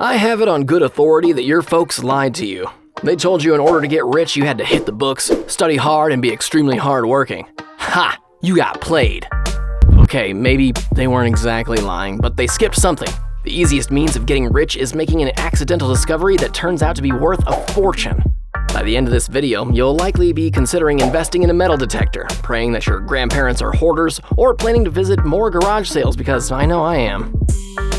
I have it on good authority that your folks lied to you. They told you in order to get rich you had to hit the books, study hard, and be extremely hardworking. Ha! You got played. Okay, maybe they weren't exactly lying, but they skipped something. The easiest means of getting rich is making an accidental discovery that turns out to be worth a fortune. By the end of this video, you'll likely be considering investing in a metal detector, praying that your grandparents are hoarders, or planning to visit more garage sales because I know I am.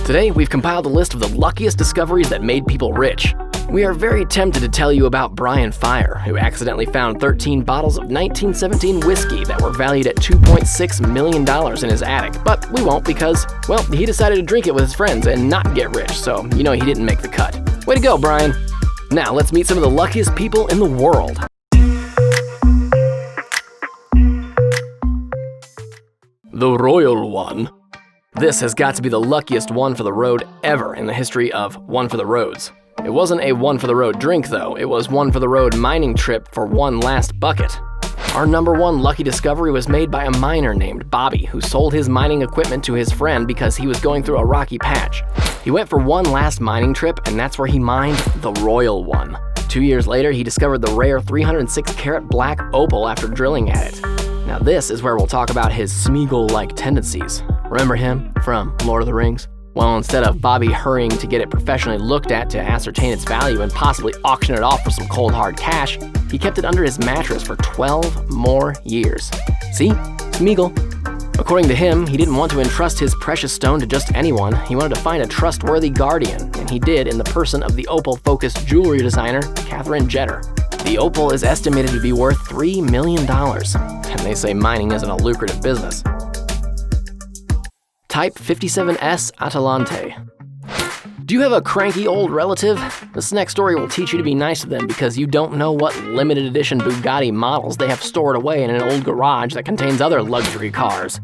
Today, we've compiled a list of the luckiest discoveries that made people rich. We are very tempted to tell you about Brian Fire, who accidentally found 13 bottles of 1917 whiskey that were valued at $2.6 million in his attic, but we won't because, well, he decided to drink it with his friends and not get rich, so you know he didn't make the cut. Way to go, Brian! Now, let's meet some of the luckiest people in the world. The Royal One. This has got to be the luckiest one for the road ever in the history of one for the roads. It wasn't a one for the road drink though, it was one for the road mining trip for one last bucket. Our number one lucky discovery was made by a miner named Bobby, who sold his mining equipment to his friend because he was going through a rocky patch. He went for one last mining trip, and that's where he mined the Royal One. 2 years later, he discovered the rare 306-carat black opal after drilling at it. Now this is where we'll talk about his Smeagol-like tendencies. Remember him from Lord of the Rings? Well, instead of Bobby hurrying to get it professionally looked at to ascertain its value and possibly auction it off for some cold hard cash, he kept it under his mattress for 12 more years. See? Smeagol. According to him, he didn't want to entrust his precious stone to just anyone. He wanted to find a trustworthy guardian, and he did in the person of the opal-focused jewelry designer, Catherine Jeter. The opal is estimated to be worth $3 million, and they say mining isn't a lucrative business. Type 57S Atalante. Do you have a cranky old relative? This next story will teach you to be nice to them because you don't know what limited edition Bugatti models they have stored away in an old garage that contains other luxury cars.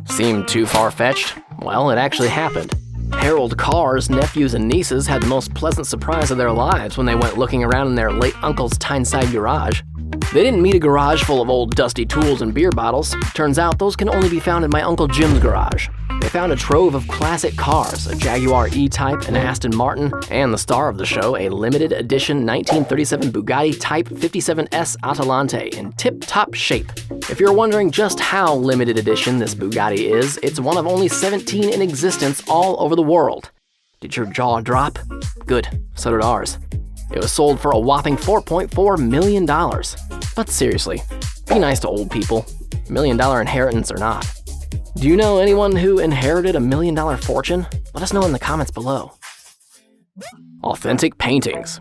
Seem too far-fetched? Well, it actually happened. Harold Carr's nephews and nieces had the most pleasant surprise of their lives when they went looking around in their late uncle's Tyneside garage. They didn't meet a garage full of old dusty tools and beer bottles. Turns out those can only be found in my Uncle Jim's garage. They found a trove of classic cars, a Jaguar E-Type, an Aston Martin, and the star of the show, a limited edition 1937 Bugatti Type 57S Atalante in tip-top shape. If you're wondering just how limited edition this Bugatti is, it's one of only 17 in existence all over the world. Did your jaw drop? Good, so did ours. It was sold for a whopping $4.4 million. But seriously, be nice to old people, $1 million inheritance or not. Do you know anyone who inherited $1 million fortune? Let us know in the comments below. Authentic paintings.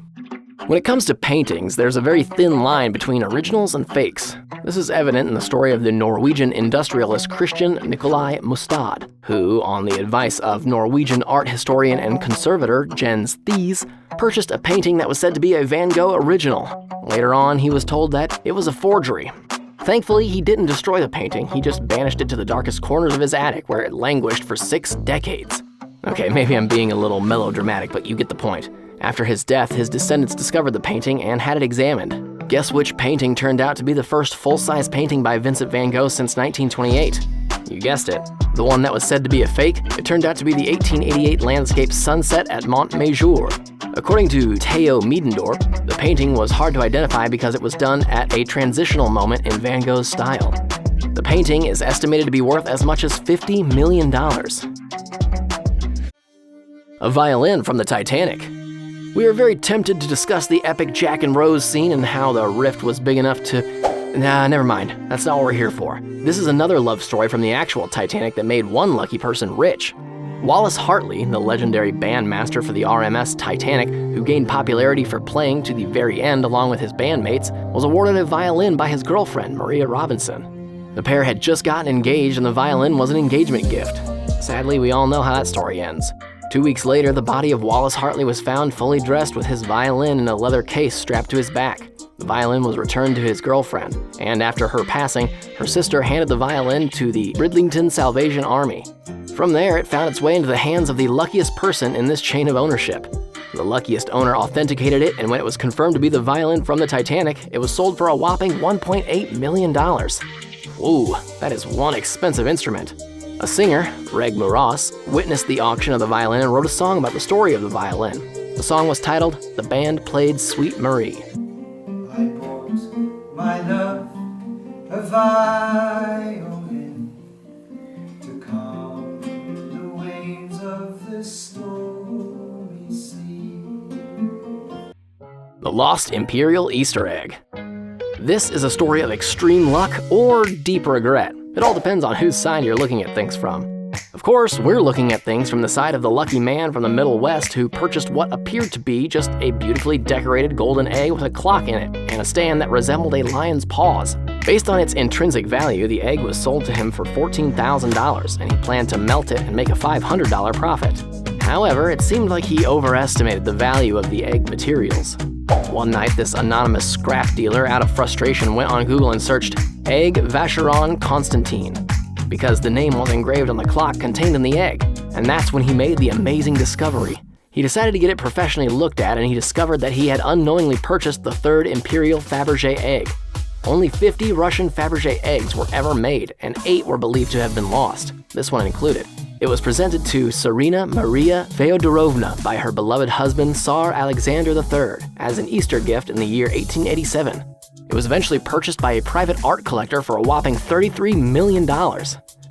When it comes to paintings, there's a very thin line between originals and fakes. This is evident in the story of the Norwegian industrialist Christian Nikolai Mustad, who, on the advice of Norwegian art historian and conservator Jens Thies, purchased a painting that was said to be a Van Gogh original. Later on, he was told that it was a forgery. Thankfully, he didn't destroy the painting, he just banished it to the darkest corners of his attic where it languished for 6 decades. Okay, maybe I'm being a little melodramatic, but you get the point. After his death, his descendants discovered the painting and had it examined. Guess which painting turned out to be the first full-size painting by Vincent van Gogh since 1928? You guessed it. The one that was said to be a fake, it turned out to be the 1888 landscape Sunset at Montmajour. According to Theo Miedendorp, the painting was hard to identify because it was done at a transitional moment in Van Gogh's style. The painting is estimated to be worth as much as $50 million. A violin from the Titanic. We are very tempted to discuss the epic Jack and Rose scene and how the rift was big enough to... Nah, never mind. That's not what we're here for. This is another love story from the actual Titanic that made one lucky person rich. Wallace Hartley, the legendary bandmaster for the RMS Titanic, who gained popularity for playing to the very end along with his bandmates, was awarded a violin by his girlfriend, Maria Robinson. The pair had just gotten engaged and the violin was an engagement gift. Sadly, we all know how that story ends. 2 weeks later, the body of Wallace Hartley was found fully dressed with his violin in a leather case strapped to his back. The violin was returned to his girlfriend, and after her passing, her sister handed the violin to the Bridlington Salvation Army. From there, it found its way into the hands of the luckiest person in this chain of ownership. The luckiest owner authenticated it, and when it was confirmed to be the violin from the Titanic, it was sold for a whopping $1.8 million. Ooh, that is one expensive instrument. A singer, Reg Moras, witnessed the auction of the violin and wrote a song about the story of the violin. song was titled, the band played Sweet Marie. I bought my love a violin to calm the waves of the stormy sea. The Lost Imperial Easter Egg. This is a story of extreme luck or deep regret. It all depends on whose side you're looking at things from. Of course, we're looking at things from the side of the lucky man from the Middle West who purchased what appeared to be just a beautifully decorated golden egg with a clock in it and a stand that resembled a lion's paws. Based on its intrinsic value, the egg was sold to him for $14,000, and he planned to melt it and make a $500 profit. However, it seemed like he overestimated the value of the egg materials. One night, this anonymous scrap dealer, out of frustration, went on Google and searched Egg Vacheron Constantine, because the name was engraved on the clock contained in the egg, and that's when he made the amazing discovery. He decided to get it professionally looked at, and he discovered that he had unknowingly purchased the third Imperial Fabergé egg. Only 50 Russian Fabergé eggs were ever made, and 8 were believed to have been lost, this one included. It was presented to Tsarina Maria Feodorovna by her beloved husband Tsar Alexander III as an Easter gift in the year 1887. It was eventually purchased by a private art collector for a whopping $33 million.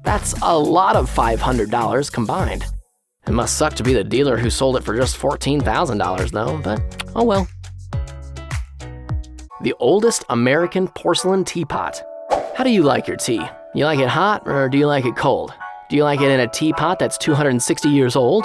That's a lot of $500 combined. It must suck to be the dealer who sold it for just $14,000 though, but oh well. The oldest American porcelain teapot. How do you like your tea? You like it hot or do you like it cold? Do you like it in a teapot that's 260 years old?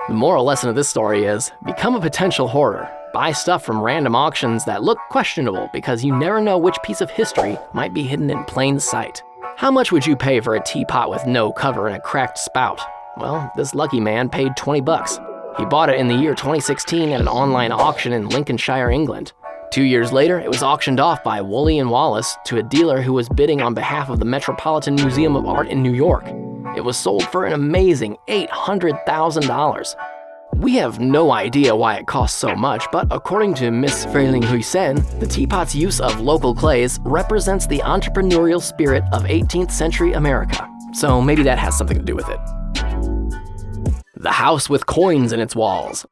The moral lesson of this story is, become a potential hoarder. Buy stuff from random auctions that look questionable because you never know which piece of history might be hidden in plain sight. How much would you pay for a teapot with no cover and a cracked spout? Well, this lucky man paid 20 bucks. He bought it in the year 2016 at an online auction in Lincolnshire, England. 2 years later, it was auctioned off by Woolley and Wallace to a dealer who was bidding on behalf of the Metropolitan Museum of Art in New York. It was sold for an amazing $800,000. We have no idea why it cost so much, but according to Miss Freyling Huysen, the teapot's use of local clays represents the entrepreneurial spirit of 18th century America. So maybe that has something to do with it. The house with coins in its walls.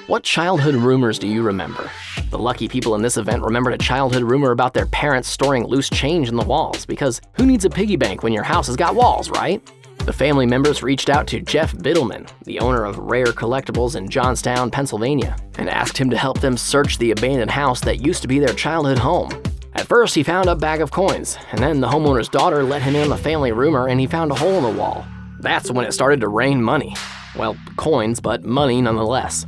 What childhood rumors do you remember? The lucky people in this event remembered a childhood rumor about their parents storing loose change in the walls, because who needs a piggy bank when your house has got walls, right? The family members reached out to Jeff Biddleman, the owner of Rare Collectibles in Johnstown, Pennsylvania, and asked him to help them search the abandoned house that used to be their childhood home. At first, he found a bag of coins, and then the homeowner's daughter let him in on the family rumor and he found a hole in the wall. That's when it started to rain money. Well, coins, but money nonetheless.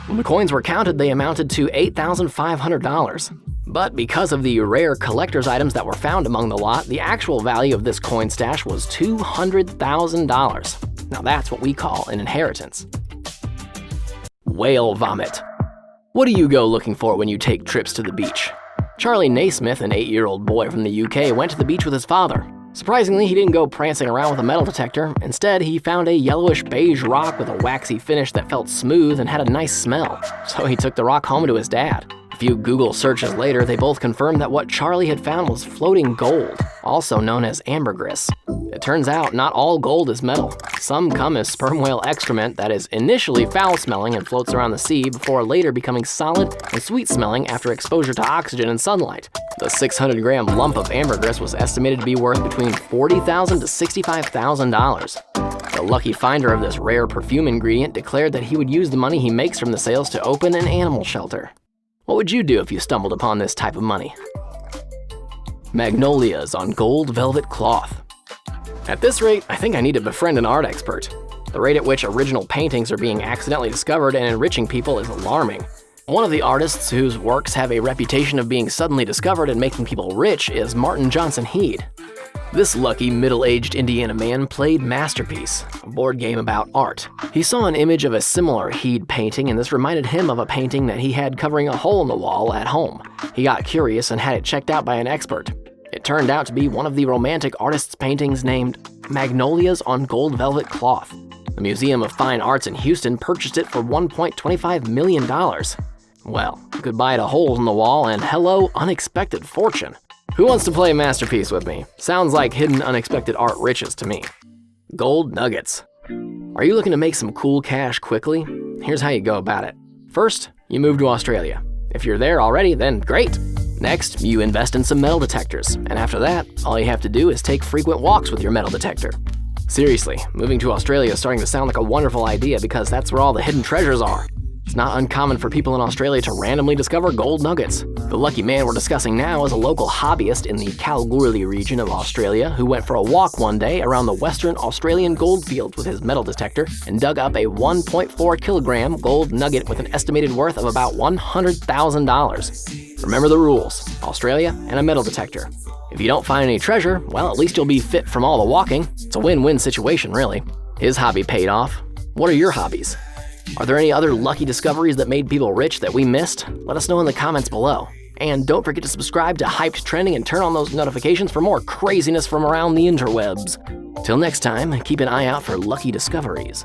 When the coins were counted, they amounted to $8,500. But because of the rare collector's items that were found among the lot, the actual value of this coin stash was $200,000. Now that's what we call an inheritance. Whale vomit. What do you go looking for when you take trips to the beach? Charlie Naismith, an 8-year-old boy from the UK, went to the beach with his father. Surprisingly, he didn't go prancing around with a metal detector. Instead, he found a yellowish beige rock with a waxy finish that felt smooth and had a nice smell. So he took the rock home to his dad. A few Google searches later, they both confirmed that what Charlie had found was floating gold, also known as ambergris. It turns out not all gold is metal. Some come as sperm whale excrement that is initially foul-smelling and floats around the sea before later becoming solid and sweet-smelling after exposure to oxygen and sunlight. The 600-gram lump of ambergris was estimated to be worth between $40,000 to $65,000. The lucky finder of this rare perfume ingredient declared that he would use the money he makes from the sales to open an animal shelter. What would you do if you stumbled upon this type of money? Magnolias on gold velvet cloth. At this rate, I think I need to befriend an art expert. The rate at which original paintings are being accidentally discovered and enriching people is alarming. One of the artists whose works have a reputation of being suddenly discovered and making people rich is Martin Johnson Head. This lucky middle-aged Indiana man played Masterpiece, a board game about art. He saw an image of a similar Head painting, and this reminded him of a painting that he had covering a hole in the wall at home. He got curious and had it checked out by an expert. It turned out to be one of the Romantic artist's paintings named Magnolias on Gold Velvet Cloth. The Museum of Fine Arts in Houston purchased it for $1.25 million. Well, goodbye to holes in the wall and hello, unexpected fortune. Who wants to play Masterpiece with me? Sounds like hidden unexpected art riches to me. Gold nuggets. Are you looking to make some cool cash quickly? Here's how you go about it. First, you move to Australia. If you're there already, then great. Next, you invest in some metal detectors, and after that, all you have to do is take frequent walks with your metal detector. Seriously, moving to Australia is starting to sound like a wonderful idea because that's where all the hidden treasures are. It's not uncommon for people in Australia to randomly discover gold nuggets. The lucky man we're discussing now is a local hobbyist in the Kalgoorlie region of Australia who went for a walk one day around the Western Australian goldfields with his metal detector and dug up a 1.4 kilogram gold nugget with an estimated worth of about $100,000. Remember the rules: Australia and a metal detector. If you don't find any treasure, well, at least you'll be fit from all the walking. It's a win-win situation, really. His hobby paid off. What are your hobbies? Are there any other lucky discoveries that made people rich that we missed? Let us know in the comments below. And don't forget to subscribe to Hyped Trending and turn on those notifications for more craziness from around the interwebs. Till next time, keep an eye out for lucky discoveries.